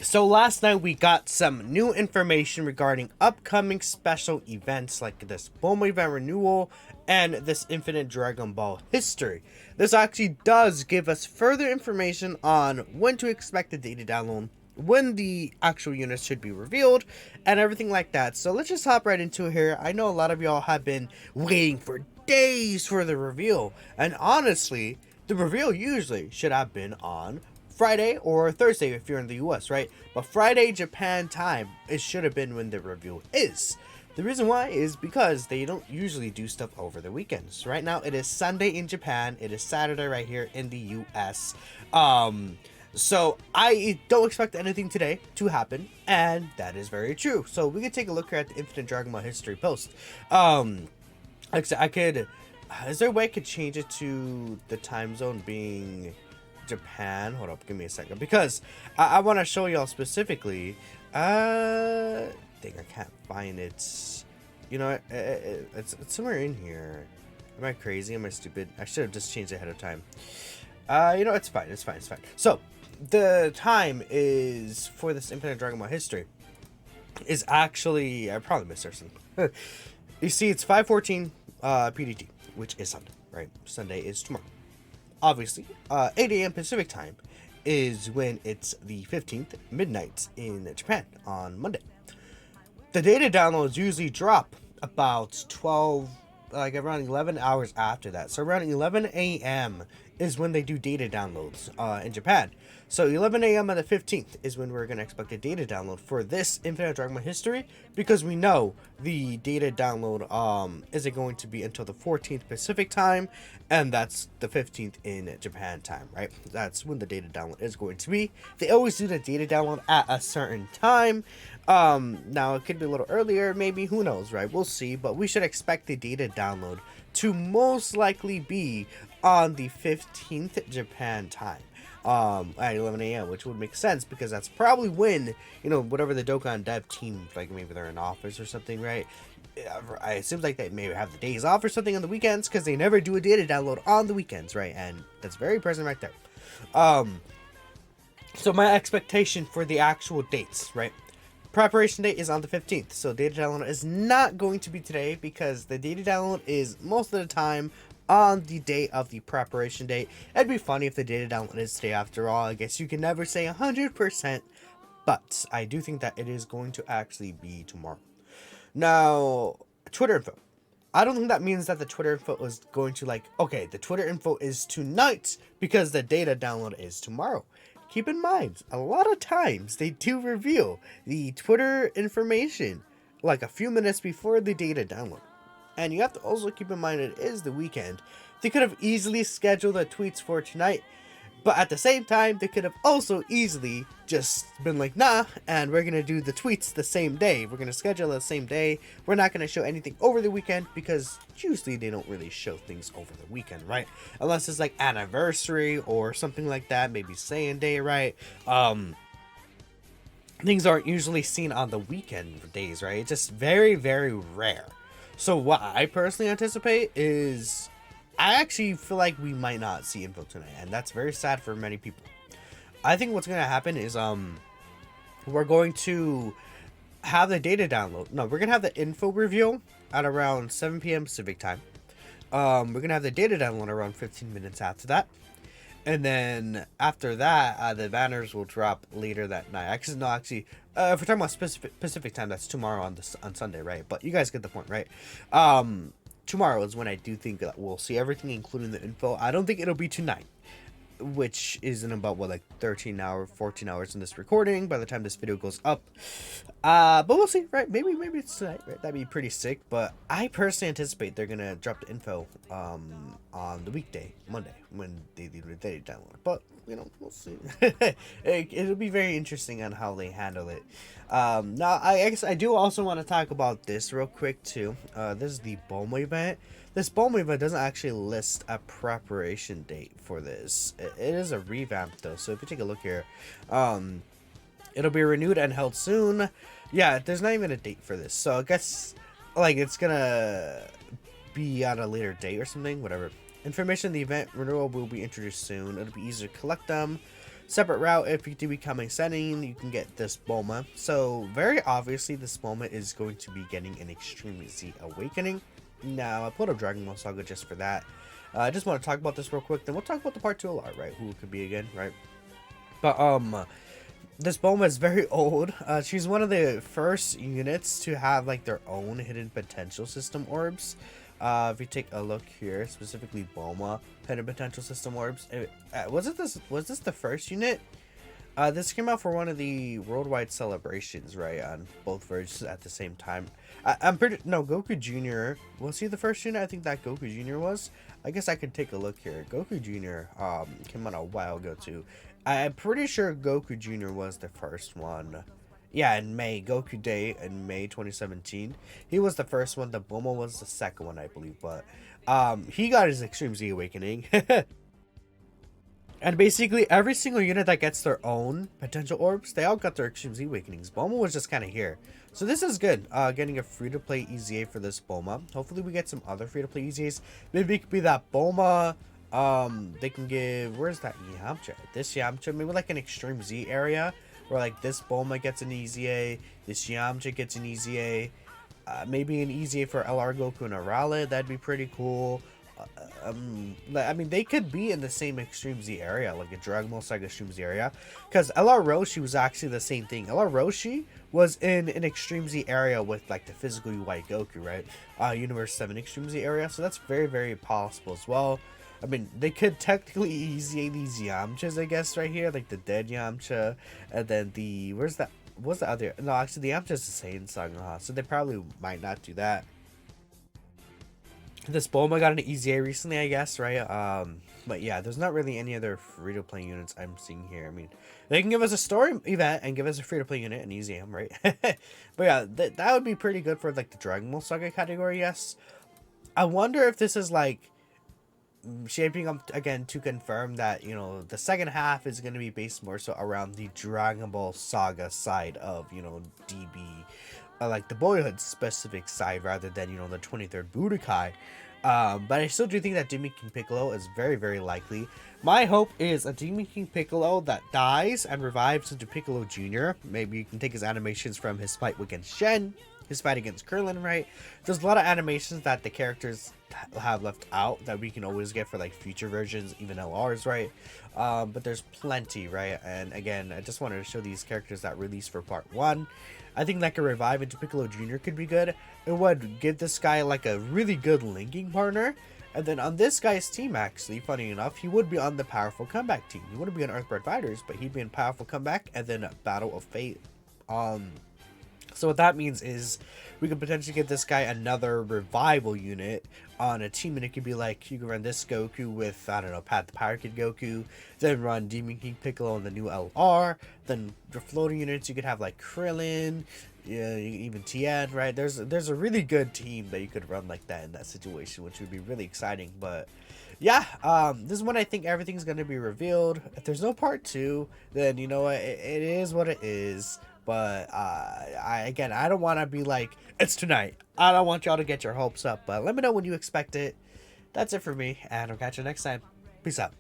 So last night we got some new information regarding upcoming special events like this Bulma event renewal and this Infinite Dragon Ball history. This actually does give us further information on when to expect the data download, when the actual units should be revealed, and everything like that. So let's just hop right into it here. I know a lot of y'all have been waiting for days for the reveal, and honestly, the reveal usually should have been on Friday or Thursday if you're in the US, right? But Friday Japan time, it should have been when the reveal is. The reason why is because they don't usually do stuff over the weekends. Right now it is Sunday in Japan, it is Saturday right here in the US. So I don't expect anything today to happen, and that is very true. So we can take a look here at the Infinite Dragon Ball history post. Like I said, I could, is there a way I could change it to the time zone being Japan? Hold up, give me a second, because I want to show y'all specifically. Dang, I can't find it. You know, it's somewhere in here. Am I crazy? Am I stupid? I should have just changed it ahead of time. You know, it's fine. It's fine. It's fine. So the time is for this Infinite Dragon Ball history is actually, I probably missed something. You see, it's 5:14 PDT, which is Sunday, right? Sunday is tomorrow. Obviously, 8 a.m. Pacific time is when it's the 15th midnight in Japan on Monday. The data downloads usually drop about 12, like around 11 hours after that. So around 11 a.m. is when they do data downloads in Japan. So 11 a.m. on the 15th is when we're going to expect a data download for this Infinite Dragon Ball history, because we know the data download isn't going to be until the 14th Pacific time, and that's the 15th in Japan time, right? That's when the data download is going to be. They always do the data download at a certain time. Now it could be a little earlier, maybe, who knows, right? We'll see, but we should expect the data download to most likely be on the 15th Japan time, at 11 a.m., which would make sense because that's probably when, you know, whatever the Dokkan dev team, like maybe they're in office or something, right? It seems like they maybe have the days off or something on the weekends, because they never do a data download on the weekends, right? And that's very present right there. So my expectation for the actual dates, right? Preparation date is on the 15th, so data download is not going to be today, because the data download is most of the time on the day of the preparation date. It'd be funny if the data download is today after all. I guess you can never say 100%, but I do think that it is going to actually be tomorrow. Now, Twitter info. I don't think that means that the Twitter info is going to, like, okay, the Twitter info is tonight because the data download is tomorrow. Keep in mind, a lot of times they do reveal the Twitter information like a few minutes before the data download. And you have to also keep in mind it is the weekend. They could have easily scheduled the tweets for tonight, but at the same time, they could have also easily just been like, nah, and we're going to do the tweets the same day. We're going to schedule the same day. We're not going to show anything over the weekend, because usually they don't really show things over the weekend, right? Unless it's like anniversary or something like that, maybe Saiyan Day, right? Things aren't usually seen on the weekend days, right? It's just very, very rare. So what I personally anticipate is, I actually feel like we might not see info tonight, and that's very sad for many people. I think what's going to happen is we're going to have the data download. No, we're going to have the info reveal at around 7 p.m. Pacific time. We're going to have the data download around 15 minutes after that. And then after that, the banners will drop later that night. Actually, no, if we're talking about Pacific time, that's tomorrow on Sunday, right? But you guys get the point, right? Tomorrow is when I do think that we'll see everything, including the info. I don't think it'll be tonight, which is in about, what, like 14 hours in this recording by the time this video goes up. But we'll see, right? Maybe it's tonight, right? That'd be pretty sick. But I personally anticipate they're gonna drop the info on the weekday, Monday, when they download. But, you know, we'll see. It'll be very interesting on how they handle it. Now, I guess I do also want to talk about this real quick too. This is the Bulma event. This Bulma event doesn't actually list a preparation date for this. It is a revamp though, so if you take a look here, it'll be renewed and held soon. Yeah, there's not even a date for this, so I guess like it's gonna be on a later date or something, whatever. Information, the event renewal will be introduced soon. It'll be easier to collect them. Separate route, if you do become ascending, you can get this Bulma. So very obviously this Bulma is going to be getting an Extreme Z Awakening. Now I put up Dragon Ball Saga just for that. I just want to talk about this real quick, then we'll talk about the part 2 a lot, right? Who it could be again, right? But this Bulma is very old. She's one of the first units to have like their own hidden potential system orbs. If you take a look here, specifically Bulma hidden potential system orbs. Was this the first unit? This came out for one of the worldwide celebrations, right? On both versions at the same time. I'm pretty no Goku Jr. Was he the first unit? I think that Goku Jr. was. I guess I could take a look here. Goku Jr. Came out a while ago too. I'm pretty sure Goku Jr. was the first one. Yeah, in May, Goku Day in May 2017. He was the first one. The Bulma was the second one, I believe. But he got his Extreme Z Awakening. And basically, every single unit that gets their own potential orbs, they all got their Extreme Z Awakenings. Bulma was just kind of here. So this is good. Getting a free-to-play EZA for this Bulma. Hopefully we get some other free-to-play EZAs. Maybe it could be that Bulma. They can give... Where's that Yamcha? This Yamcha. Maybe like an Extreme Z area. Where like this Bulma gets an EZA. This Yamcha gets an EZA. Maybe an EZA for LR Goku and Arale. That'd be pretty cool. I mean, they could be in the same Extreme Z area, like a Dragon Ball Saga Extreme Z area, because LR Roshi was actually the same thing. LR Roshi was in an Extreme Z area with like the physically white Goku, right? Universe 7 Extreme Z area, so that's very, very possible as well. I mean, they could technically EZA these Yamchas, I guess, right here, like the dead Yamcha, and then the what's the other? No, actually, the Yamcha's the Saiyan Saga, so they probably might not do that. This Bulma got an EZA recently, I guess, right? But yeah, there's not really any other free-to-play units I'm seeing here. I mean, they can give us a story event and give us a free-to-play unit and EZA them, right? But yeah, that would be pretty good for like the Dragon Ball Saga category, yes. I wonder if this is like shaping up again to confirm that, you know, the second half is going to be based more so around the Dragon Ball Saga side of, you know, DB. Like the Boyhood specific side rather than, you know, the 23rd Budokai. But I still do think that Demon King Piccolo is very, very likely. My hope is a Demon King Piccolo that dies and revives into Piccolo Jr. Maybe you can take his animations from his fight against Shen, his fight against Krillin, right? There's a lot of animations that the characters have left out that we can always get for like future versions, even LRs, right? But there's plenty, right? And again, I just wanted to show these characters that released for part 1. I think like a revive into Piccolo Jr. could be good. It would give this guy like a really good linking partner. And then on this guy's team, actually, funny enough, he would be on the Powerful Comeback team. He wouldn't be on Earthbound Fighters, but he'd be in Powerful Comeback and then Battle of Fate. So what that means is we could potentially get this guy another revival unit on a team, and it could be like you can run this Goku with, I don't know, Pat the Pirate Kid Goku, then run Demon King Piccolo on the new LR, then the floating units you could have like Krillin, yeah, even Tien, right? There's a really good team that you could run like that in that situation, which would be really exciting. But yeah, this is when I think everything's gonna be revealed. If there's no part 2, then you know what, it is what it is. But I don't want to be like, it's tonight. I don't want y'all to get your hopes up. But let me know when you expect it. That's it for me, and I'll catch you next time. Peace out.